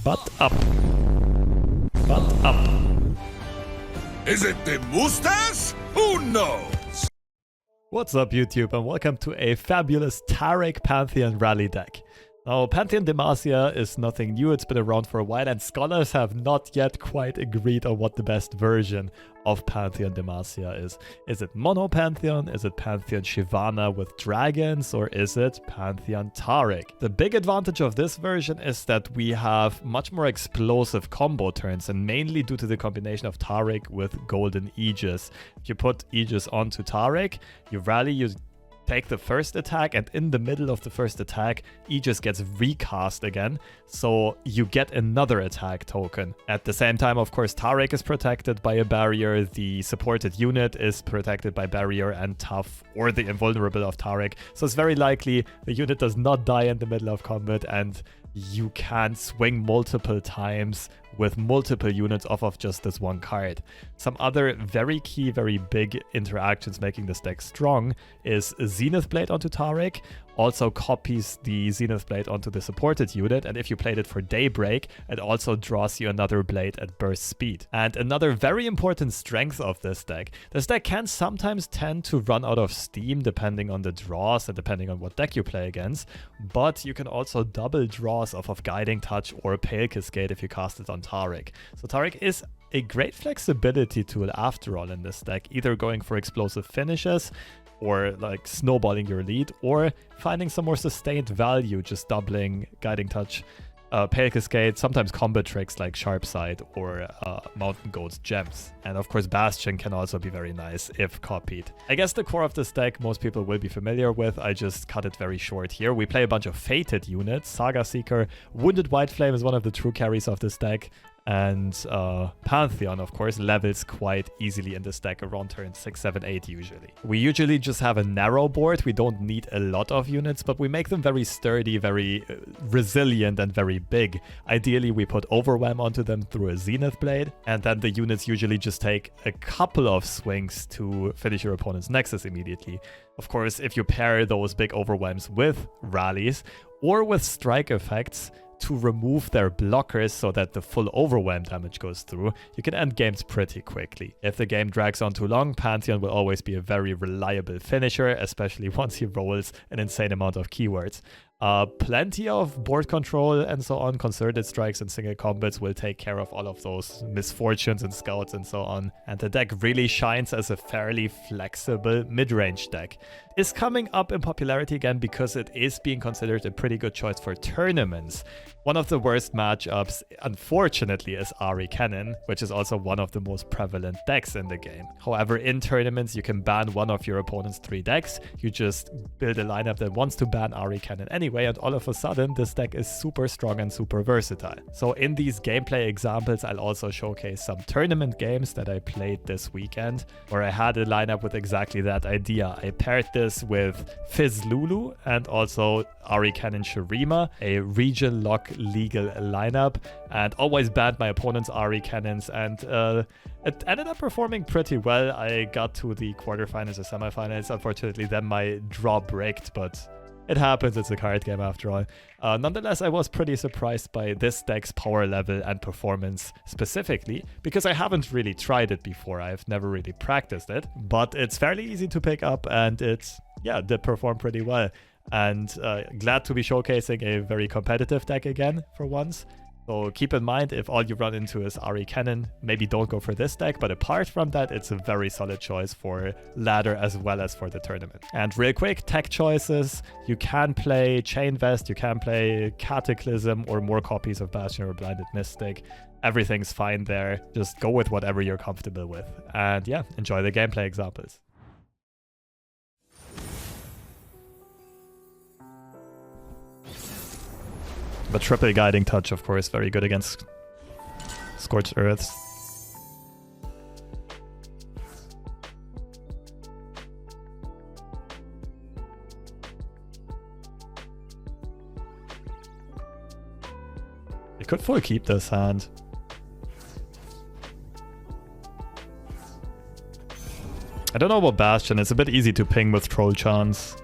But up. But up. Is it the mustache? Who knows? What's up, YouTube, and welcome to a fabulous Taric Pantheon rally deck. Now, Targon Demacia is nothing new, it's been around for a while, and scholars have not yet quite agreed on what the best version of Targon Demacia is. Is it Mono Pantheon? Is it Pantheon Shyvana with dragons? Or is it Pantheon Taric? The big advantage of this version is that we have much more explosive combo turns, and mainly due to the combination of Taric with Golden Aegis. If you put Aegis onto Taric, you rally, you take the first attack, and in the middle of the first attack, Aegis gets recast again, so you get another attack token. At the same time, of course, Taric is protected by a barrier, the supported unit is protected by barrier and tough, or the invulnerable of Taric, so it's very likely the unit does not die in the middle of combat, and you can swing multiple times with multiple units off of just this one card. Some other very key, very big interactions making this deck strong is Zenith Blade onto Taric, also copies the Zenith Blade onto the supported unit, and if you played it for Daybreak, it also draws you another blade at burst speed. And another very important strength of this deck can sometimes tend to run out of steam depending on the draws and depending on what deck you play against, but you can also double draws off of Guiding Touch or Pale Cascade if you cast it on Taric. So Taric is a great flexibility tool after all in this deck, either going for explosive finishes or like snowballing your lead, or finding some more sustained value, just doubling Guiding Touch, Pale Cascade, sometimes combo tricks like Sharp Side or Mountain Goat's Gems. And of course Bastion can also be very nice if copied. I guess the core of this deck most people will be familiar with, I just cut it very short here. We play a bunch of Fated units, Saga Seeker, Wounded Whiteflame is one of the true carries of this deck, and Pantheon, of course, levels quite easily in this deck around turn 6, 7, 8 usually. We usually just have a narrow board, we don't need a lot of units, but we make them very sturdy, very resilient, and very big. Ideally, we put Overwhelm onto them through a Zenith Blade, and then the units usually just take a couple of swings to finish your opponent's Nexus immediately. Of course, if you pair those big Overwhelms with rallies, or with strike effects, to remove their blockers so that the full Overwhelm damage goes through, you can end games pretty quickly. If the game drags on too long, Pantheon will always be a very reliable finisher, especially once he rolls an insane amount of keywords. Plenty of board control and so on, concerted strikes and single combats will take care of all of those misfortunes and scouts and so on. And the deck really shines as a fairly flexible mid-range deck. It's coming up in popularity again because it is being considered a pretty good choice for tournaments. One of the worst matchups, unfortunately, is Ahri Kennen, which is also one of the most prevalent decks in the game. However, in tournaments, you can ban one of your opponent's 3 decks. You just build a lineup that wants to ban Ahri Kennen anyway, and all of a sudden, this deck is super strong and super versatile. So in these gameplay examples, I'll also showcase some tournament games that I played this weekend, where I had a lineup with exactly that idea. I paired this with Fizz Lulu and also Ahri Kennen Shurima, a region lock legal lineup, and always banned my opponent's Ahri Kennens, and it ended up performing pretty well. I got to the quarterfinals or semifinals. Unfortunately, then my draw braked, but it happens, it's a card game after all. Nonetheless, I was pretty surprised by this deck's power level and performance specifically, because I haven't really tried it before. I've never really practiced it, but it's fairly easy to pick up, and it's, yeah, did perform pretty well. And glad to be showcasing a very competitive deck again for once. So keep in mind, if all you run into is Ahri Kennen, maybe don't go for this deck, but apart from that, it's a very solid choice for ladder as well as for the tournament. And real quick, tech choices, you can play Chain Vest, you can play Cataclysm or more copies of Bastion or Blinded Mystic. Everything's fine there, just go with whatever you're comfortable with. And yeah, enjoy the gameplay examples. But triple Guiding Touch, of course, very good against Scorched Earths. You could full keep this hand. I don't know about Bastion, it's a bit easy to ping with Troll Chance.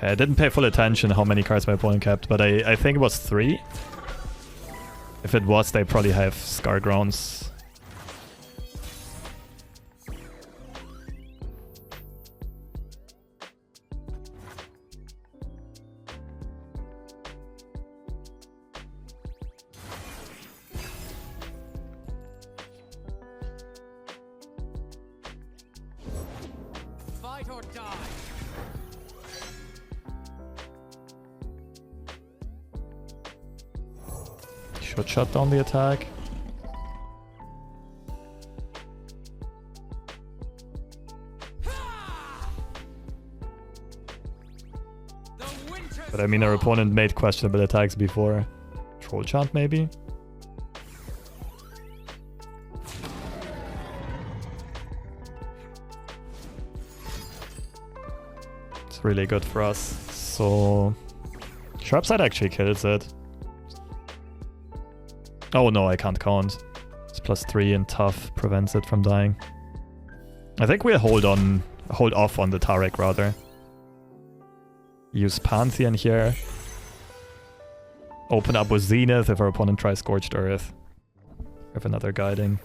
Okay, I didn't pay full attention how many cards my opponent kept, but I think it was 3. If it was, they probably have Scargrounds. Fight or die. Should shut down the attack. But I mean, our opponent made questionable attacks before. Troll Chant, maybe? It's really good for us. So... Sharpside actually kills it. Oh no, I can't count. It's +3 and tough prevents it from dying. I think we'll hold off on the Taric rather. Use Pantheon here. Open up with Zenith if our opponent tries Scorched Earth. Have another guiding.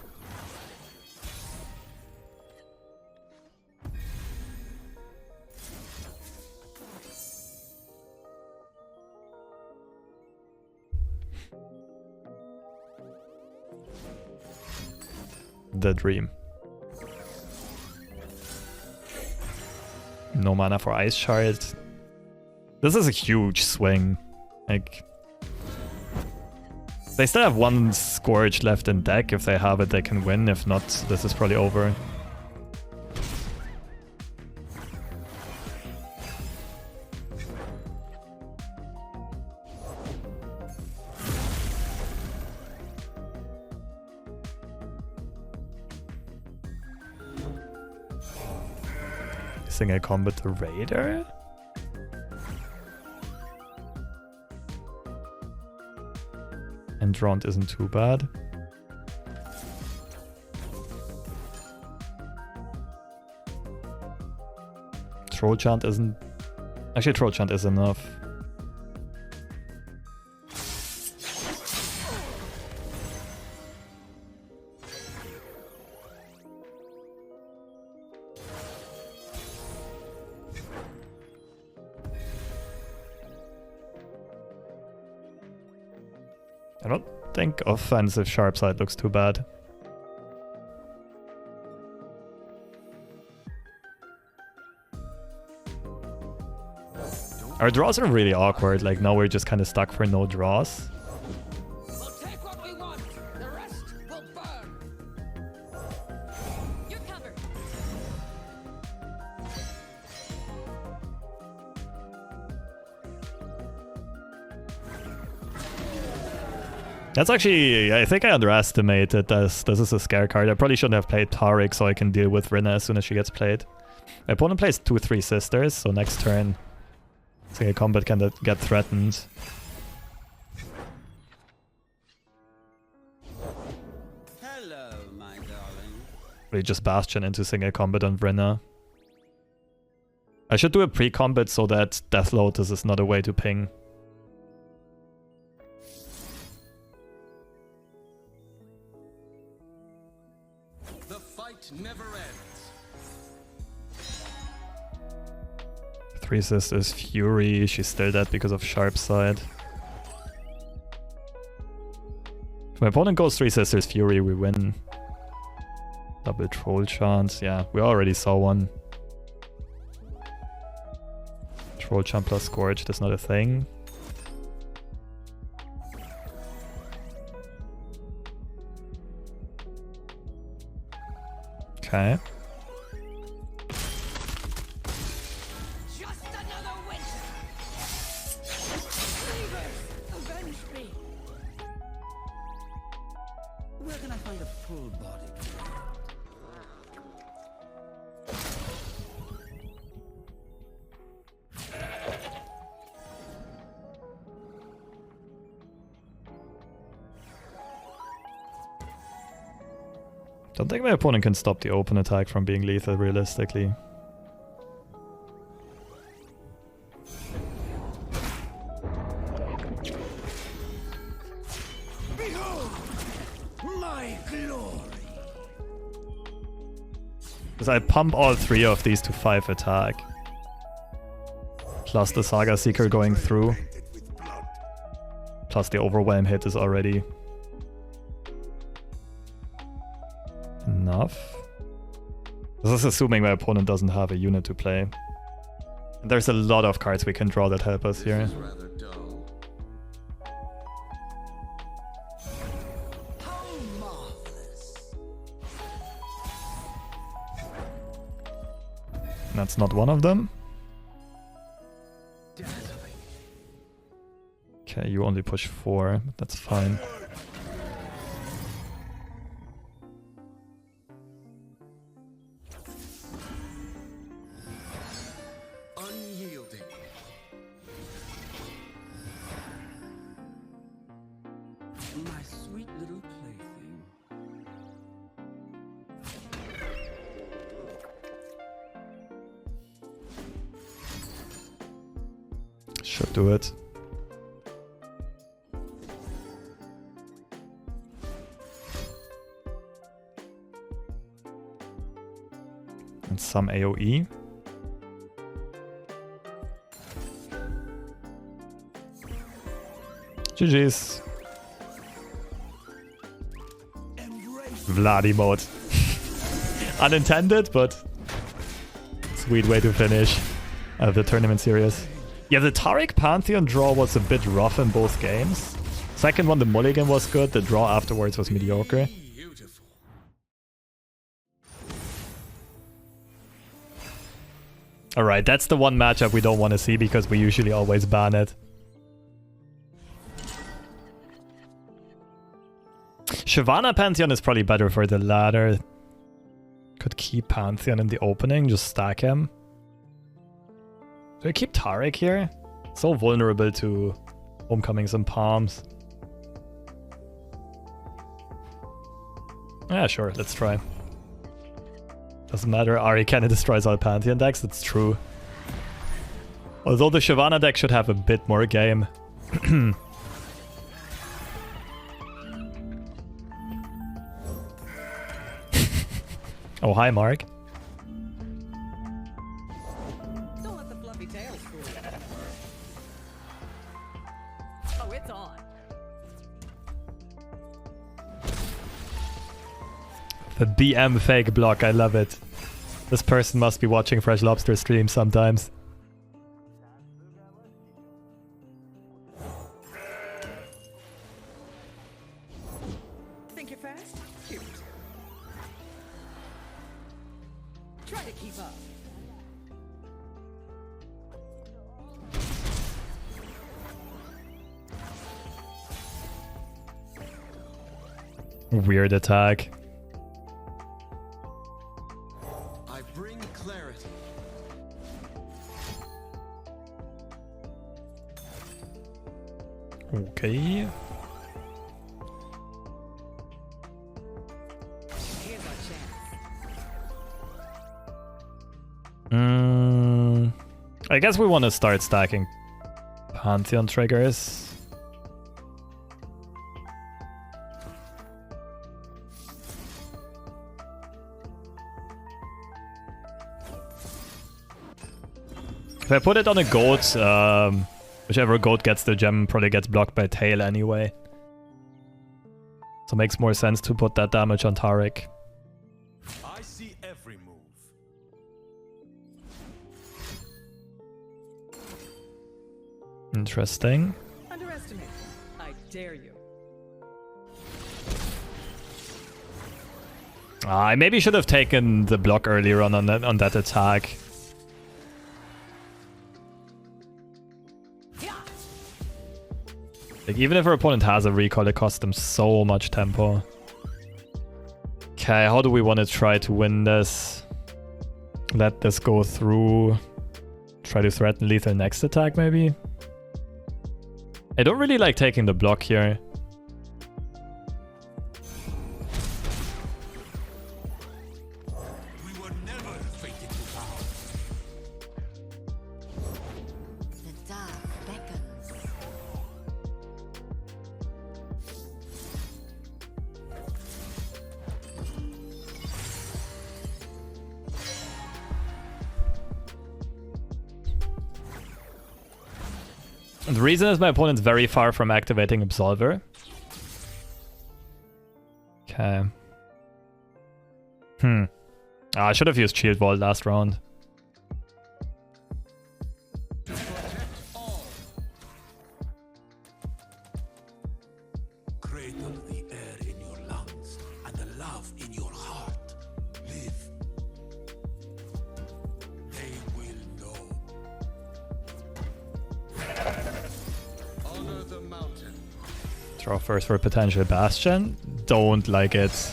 The Dream. No mana for Ice Shard. This is a huge swing. Like, they still have 1 Scourge left in deck. If they have it, they can win. If not, this is probably over. Single combat the Raider? And round isn't too bad. Troll Chant isn't... Actually, Troll Chant is enough. I don't think offensive Sharpside looks too bad. Our draws are really awkward, like now we're just kind of stuck for no draws. We'll take what we want. The rest will burn. You're covered. That's actually, I think I underestimated this. This is a scare card. I probably shouldn't have played Taric so I can deal with Rinna as soon as she gets played. My opponent plays 2/3 Sisters, so next turn single combat can get threatened. Hello, my darling. We just Bastion into single combat on Rinna. I should do a pre-combat so that Death Lotus is not a way to ping. The fight never ends. 3 Sisters, Fury, she's still dead because of Sharpside. If my opponent goes 3 Sisters, Fury, we win. Double Troll Chant, yeah, we already saw one. Troll Chant plus Scourge, that's not a thing. Okay. Just another winter. Reavers, avenge me. Where can I find a full body? Don't think my opponent can stop the open attack from being lethal realistically. my glory. Because I pump all 3 of these to 5 attack. Plus the Saga Seeker going through. Plus the Overwhelm hit is already enough. This is assuming my opponent doesn't have a unit to play. And there's a lot of cards we can draw that help us here. This is rather dull. How marvelous. That's not one of them. Okay, you only push 4, but that's fine. Unyielding. My sweet little plaything. Should do it. And some AoE. GG's. Vlad mode. Unintended, but sweet way to finish the tournament series. Yeah, the Taric Pantheon draw was a bit rough in both games. Second one, the mulligan was good. The draw afterwards was mediocre. Beautiful. Alright, that's the one matchup we don't want to see because we usually always ban it. Shyvana Pantheon is probably better for the latter. Could keep Pantheon in the opening, just stack him. Do I keep Taric here? So vulnerable to Homecomings and Palms. Yeah, sure, let's try. Doesn't matter, Ahri Kennen destroys all Pantheon decks, that's true. Although the Shyvana deck should have a bit more game. Oh, hi, Mark. Don't let the fluffy tails fool you. Oh, it's on. The BM fake block, I love it. This person must be watching FreshLobster stream sometimes. Think you're fast? Cute. Try to keep up. Weird attack. I bring clarity. Okay. Here's our chance. I guess we want to start stacking Pantheon triggers. If I put it on a goat, whichever goat gets the gem probably gets blocked by tail anyway. So it makes more sense to put that damage on Taric. I see every move. Interesting. Underestimate. I dare you. I maybe should have taken the block earlier on that attack. Like, even if our opponent has a recall, it costs them so much tempo. Okay, how do we want to try to win this? Let this go through. Try to threaten lethal next attack, maybe? I don't really like taking the block here. We were never fated to bow. The dark beckons. And the reason is my opponent's very far from activating Absolver. Okay. I should have used Shield Wall last round. Cradle the air in your lungs and the love in your heart. Live. They will know. Honor the mountain. Draw first for potential Bastion. Don't like it.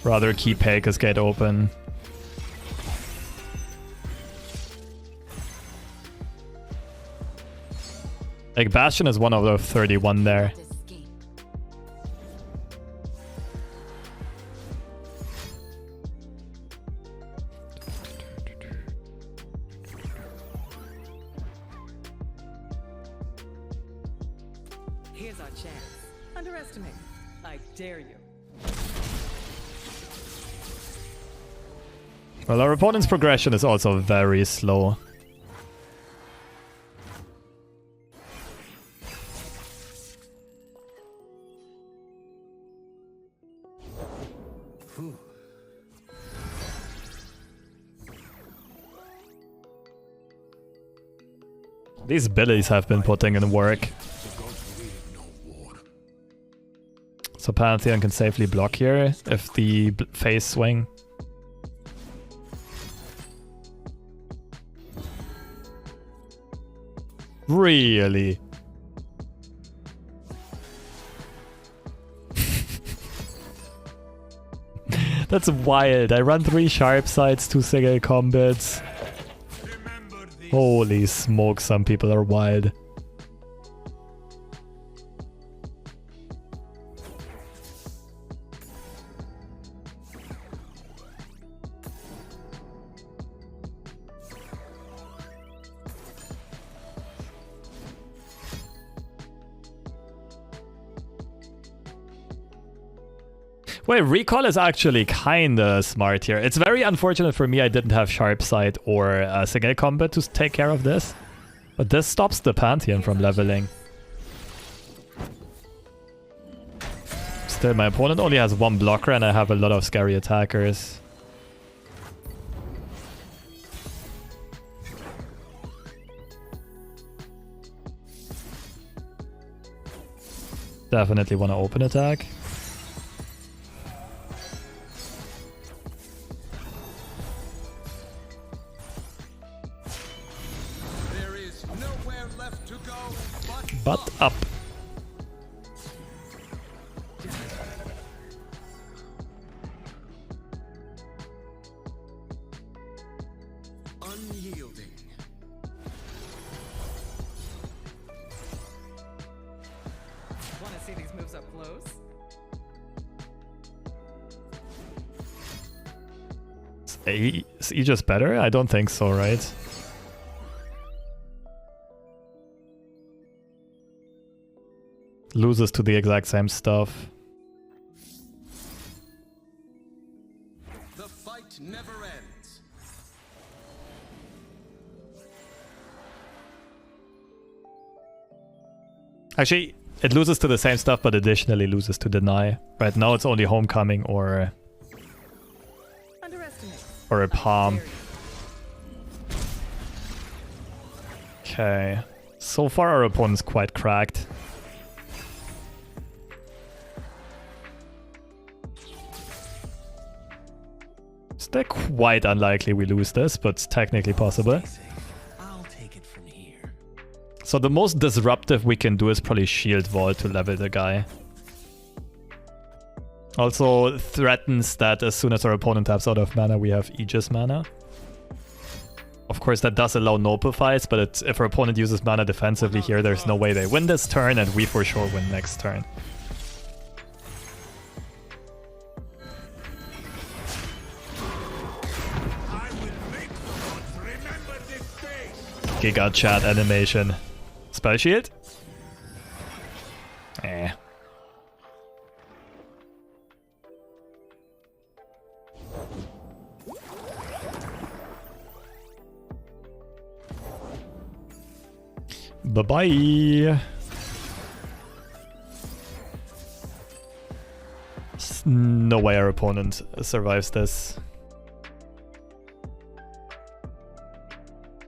Rather keep Aegis Gate open. Like, Bastion is one of the 31 there. Escape. Here's our chance. Underestimate. I dare you. Well, our opponent's progression is also very slow. These billies have been putting in work. So Pantheon can safely block here if the phase swing. Really? That's wild. I run 3 sharp sides, 2 single combats. Holy smoke, some people are wild. Wait, recall is actually kinda smart here. It's very unfortunate for me I didn't have sharp sight or single combat to take care of this. But this stops the Pantheon from leveling. Still, my opponent only has 1 blocker and I have a lot of scary attackers. Definitely want to open attack. But up. Unyielding. Want to see these moves up close? Is Aegis better? I don't think so, right? Loses to the exact same stuff. The fight never ends. Actually, it loses to the same stuff, but additionally loses to deny. Right now it's only homecoming or a palm. Okay. So far our opponent's quite cracked. Still quite unlikely we lose this, but technically possible. I'll take it from here. So the most disruptive we can do is probably Shield Wall to level the guy. Also threatens that as soon as our opponent taps out of mana, we have Aegis mana. Of course, that does allow Notifies, but if our opponent uses mana defensively here, there's no way they win this turn, and we for sure win next turn. Giga chat animation. Spellshield? Eh. Bye-bye. No way our opponent survives this.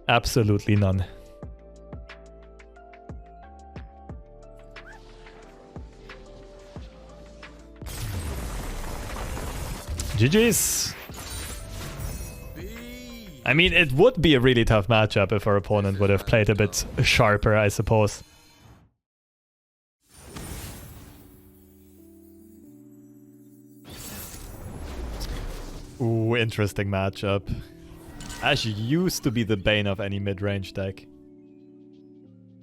Absolutely none. GG's. I mean, it would be a really tough matchup if our opponent would have played a bit sharper, I suppose. Ooh, interesting matchup. Ashe used to be the bane of any mid-range deck.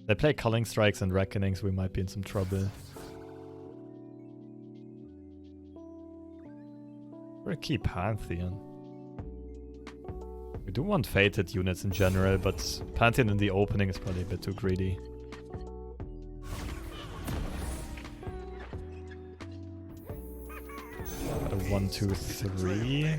They play Culling Strikes and Reckonings, we might be in some trouble. Or a key Pantheon. We do want fated units in general, but Pantheon in the opening is probably a bit too greedy. Got a 1, 2, 3.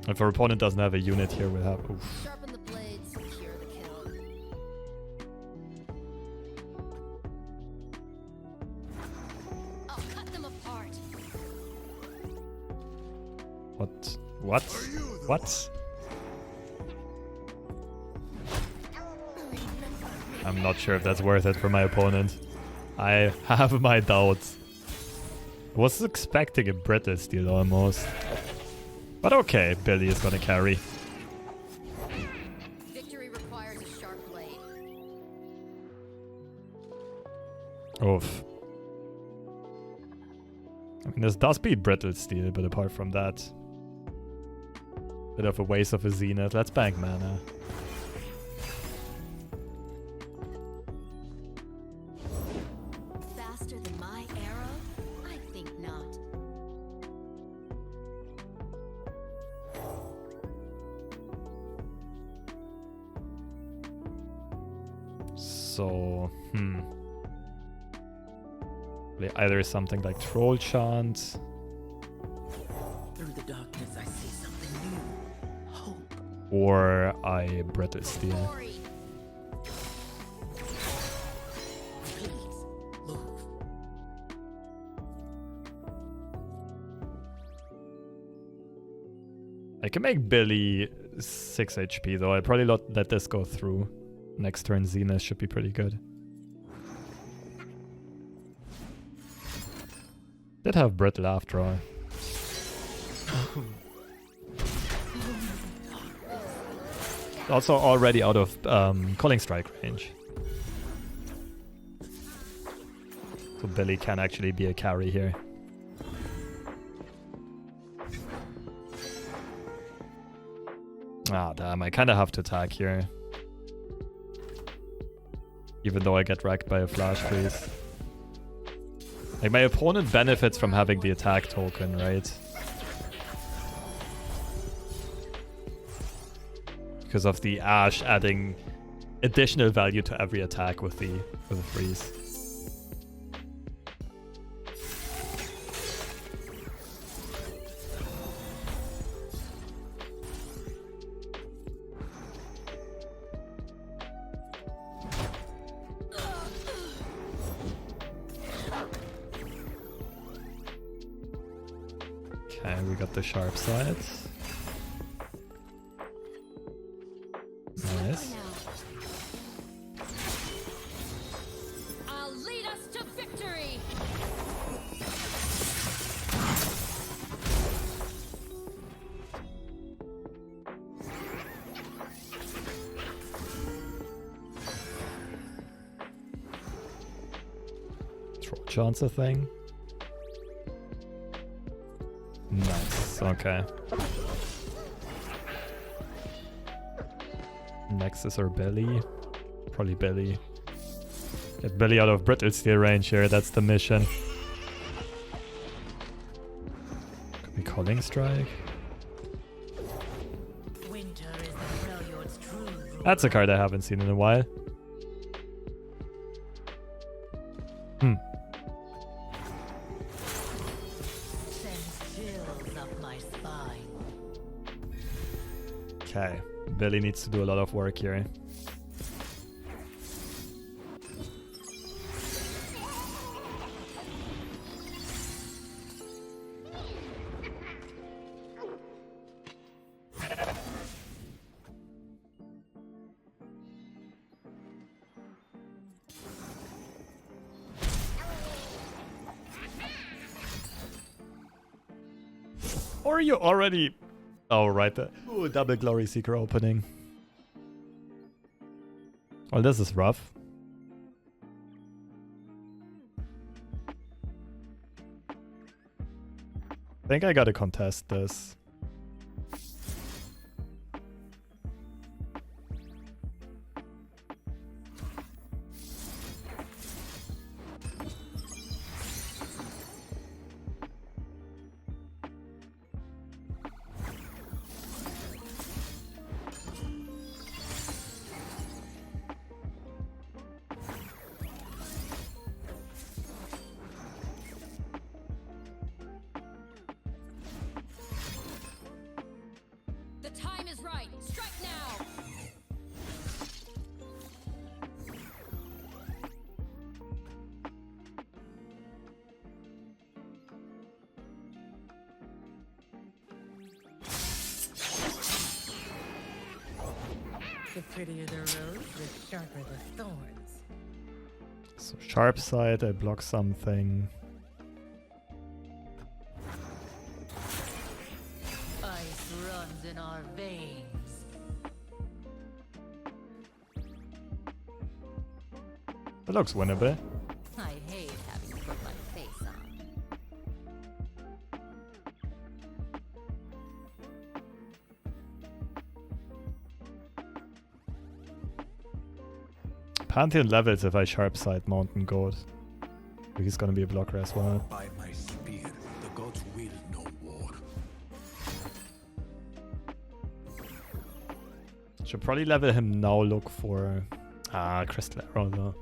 If our opponent doesn't have a unit here, we'll have... Oof. Sharpen the blades, secure the kill. I'll cut them apart. What? What? What? I'm not sure if that's worth it for my opponent. I have my doubts. I was expecting a Brittle steal almost. But okay, Billy is gonna carry. Victory requires a sharp blade. Oof. I mean, this does beat Brittle Steel, but apart from that... Bit of a waste of a Zenith. Let's bank mana. Faster than my arrow? I think not. So, either something like Troll Chant. Through the darkness, I see something new. Hope. Or I Brittle Steel. Glory. Please, move. I can make Billy 6 HP though. I'd probably not let this go through. Next turn Zenith should be pretty good. Did have Brittle after all. Also already out of Calling Strike range. So Billy can actually be a carry here. Ah, damn, I kind of have to attack here. Even though I get wrecked by a flash freeze. Like, my opponent benefits from having the attack token, right? Because of the Ashe adding additional value to every attack with the freeze. Okay, we got the sharp side. Nice. I'll lead us to victory. Troll chance a thing. Nice, okay. Nexus or Belly? Probably Belly. Get Belly out of Brittle Steel range here, that's the mission. Could be Calling Strike. Winter is the Freljord's true rule. That's a card I haven't seen in a while. Sends chills up my spine. Okay, Billy needs to do a lot of work here. Or you already... Oh, right there. Ooh, double Glory Seeker opening. Well, this is rough. I think I gotta contest this. The time is right. Strike now. The prettier the rose, the sharper the thorns. So sharp side, I block something. Ice runs in our veins. That looks winnable. I hate having to put my face on. Pantheon levels if I sharp side Mountain Goat. He's gonna be a blocker as well. By my spear, the gods will know war. Should probably level him now, look for... Crystal Arrow though.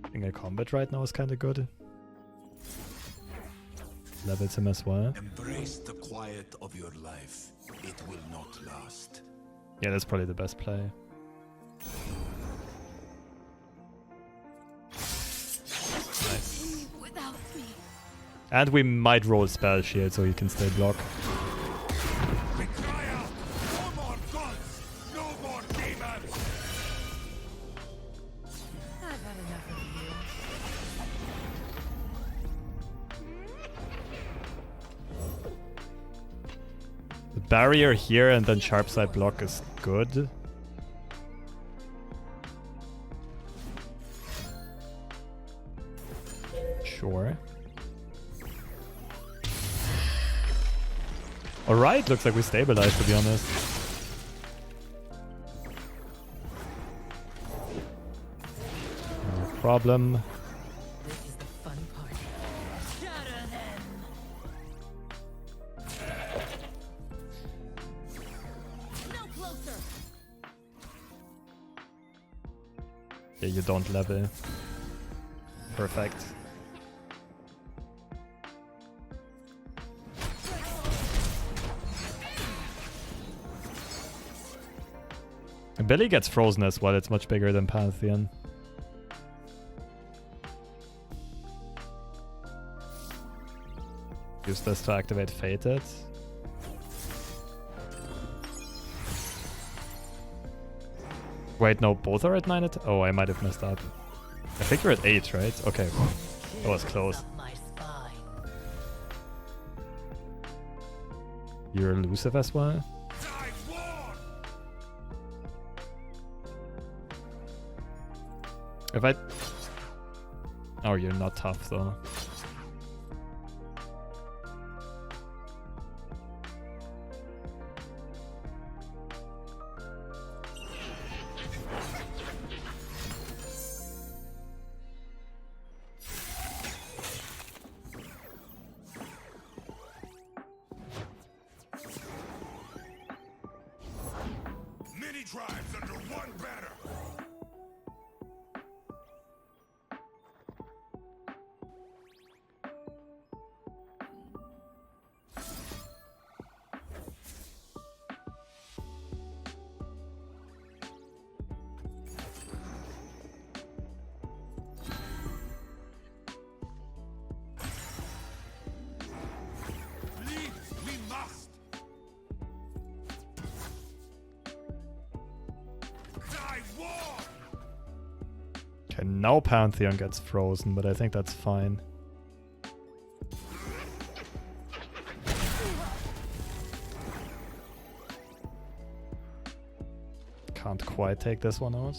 I think a combat right now is kinda good. Levels him as well. Embrace the quiet of your life. It will not last. Yeah, that's probably the best play. Nice. Without me. And we might roll Spellshield so he can stay block. We cry out, no more gods, no more demons. I've had enough of you. The barrier here and then sharp side block is good. Sure. Alright, looks like we stabilized, to be honest. No problem. This is the fun part. Shatter them! No closer. Yeah, you don't level. Perfect. And Billy gets frozen as well, it's much bigger than Pantheon. Use this to activate Fated. Wait, no, both are at 9 at... Oh, I might have messed up. I think we're at 8, right? Okay, that was close. Up my spine. You're elusive as well? Die war! If I... Oh, you're not tough though. Many tribes under one banner. And now Pantheon gets frozen, but I think that's fine. Can't quite take this one out.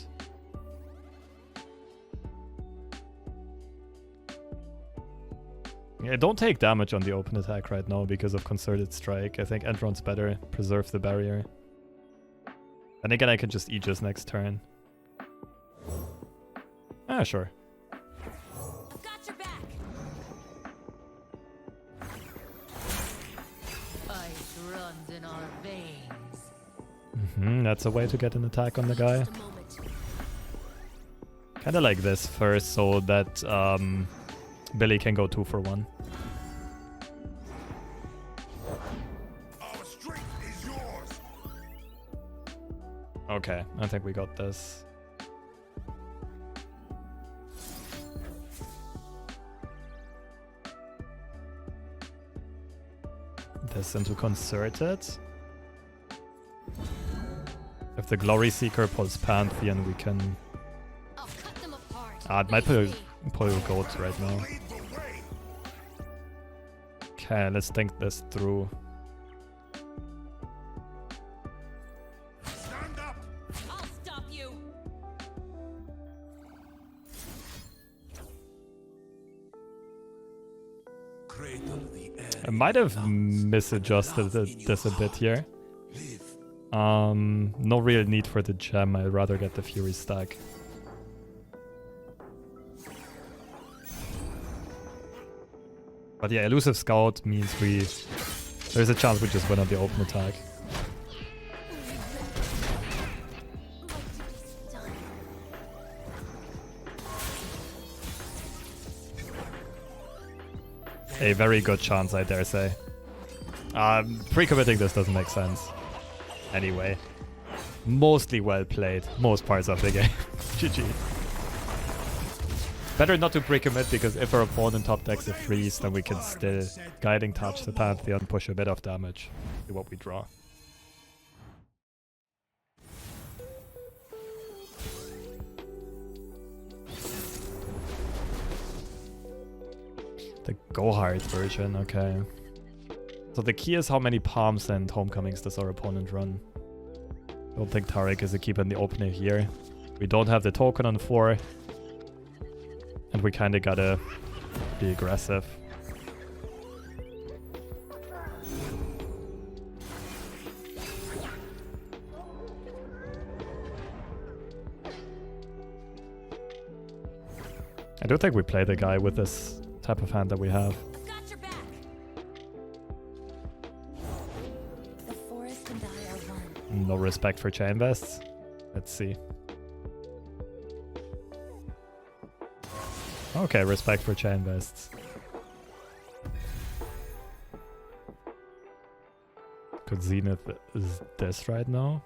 Yeah, don't take damage on the open attack right now because of Concerted Strike. I think End Round's better. Preserve the barrier. And again, I can just Aegis next turn. Ah, sure. Got your back. Ice runs in our veins. That's a way to get an attack on the guy. Just a moment. Kinda like this first, so that Billy can go 2 for 1. Our strength is yours. Okay, I think we got this. This into Concerted. If the Glory Seeker pulls Pantheon, we can... I'll cut them apart. it might pull Goat right now. Lead the way. Okay, let's think this through. Stand up. I'll stop you. Cradle the air. I might have misadjusted this a bit here. Live. No real need for the gem. I'd rather get the Fury stack. But yeah, Elusive Scout means there's a chance we just win on the open attack. A very good chance, I dare say. Pre-committing this doesn't make sense. Anyway. Mostly well played. Most parts of the game. GG. Better not to pre-commit, because if our opponent top decks a freeze, then we can still Guiding Touch the Pantheon, push a bit of damage. See what we draw. The Go Hard version, okay. So the key is how many Palms and Homecomings does our opponent run. Don't think Taric is a keep in the opener here. We don't have the token on 4. And we kinda gotta be aggressive. I don't think we play the guy with this type of hand that we have. Got your back. The forest and I are one. No respect for Chain Vests. Let's see. Okay, respect for Chain Vests. Good Zenith is this right now.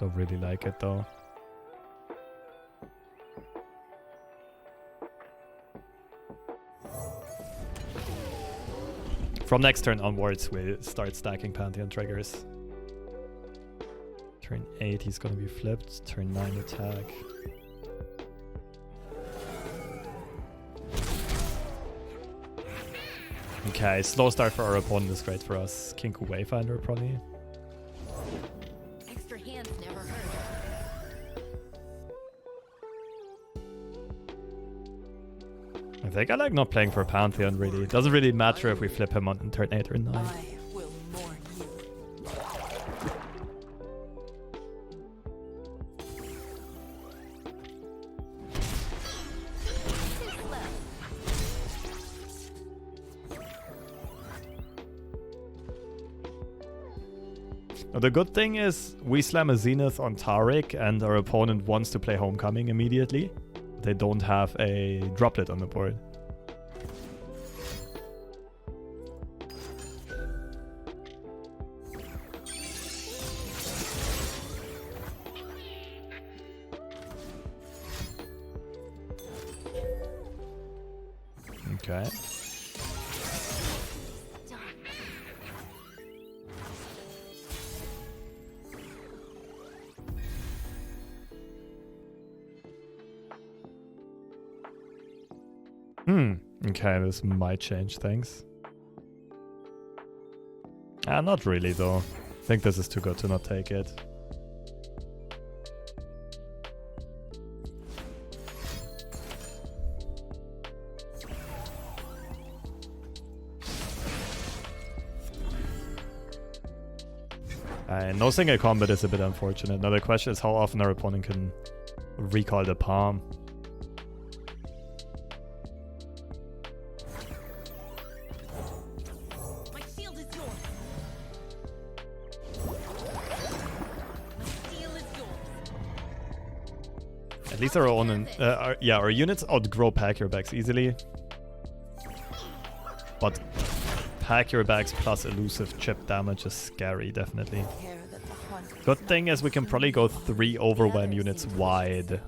Don't really like it though. From next turn onwards, we start stacking Pantheon triggers. Turn 8, he's gonna be flipped. Turn 9, attack. Okay, slow start for our opponent is great for us. Kinku Wayfinder, probably. Extra hands never hurt. I think I like not playing for Pantheon, really. It doesn't really matter if we flip him on turn 8 or 9. I will mourn you. Now, the good thing is we slam a Zenith on Taric and our opponent wants to play Homecoming immediately. They don't have a droplet on the board. Okay. Okay, this might change things. Not really though. I think this is too good to not take it. No single combat is a bit unfortunate. Another question is how often our opponent can recall the palm. My shield is yours. My steel is yours. At least our own, our units outgrow pack your bags easily. But pack your bags plus elusive chip damage is scary, definitely. Good thing is we can probably go 3 Overwhelm units wide.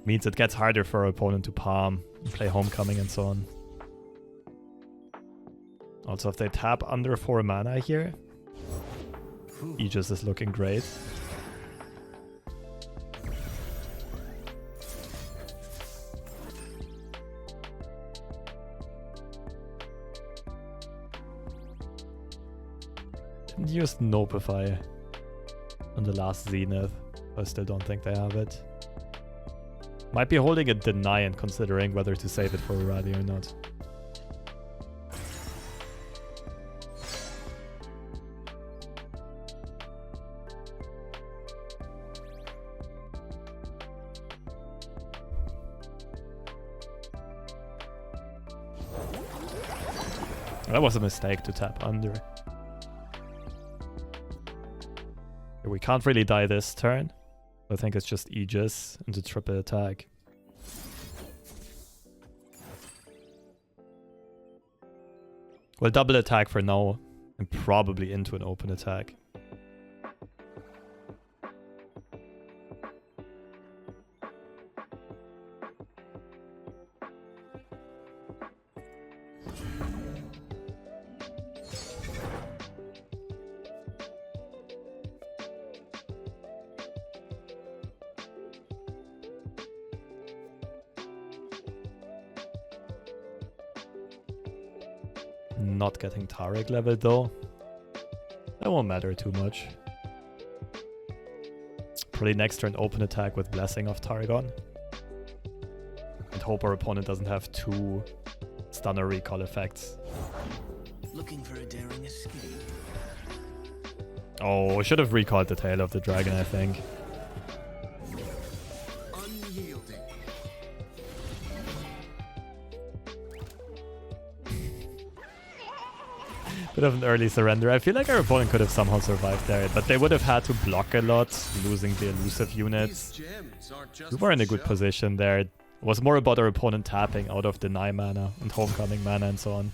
Means it gets harder for our opponent to palm, and play Homecoming and so on. Also, if they tap under 4 mana here, Aegis is looking great. Used Nopify on the last Zenith. I still don't think they have it. Might be holding a Deny and considering whether to save it for a rally or not. That was a mistake to tap under. We can't really die this turn. I think it's just Aegis into triple attack. Well, double attack for now and probably into an open attack. Not getting Taric leveled though. That won't matter too much. Probably next turn open attack with Blessing of Targon. And hope our opponent doesn't have 2 stunner recall effects. Looking for a daring escape. Oh, I should have recalled the Tail of the Dragon, I think. Unyielding. Bit of an early surrender. I feel like our opponent could have somehow survived there, but they would have had to block a lot, losing the elusive units. We were in a good position there. It was more about our opponent tapping out of Deny mana and Homecoming mana and so on.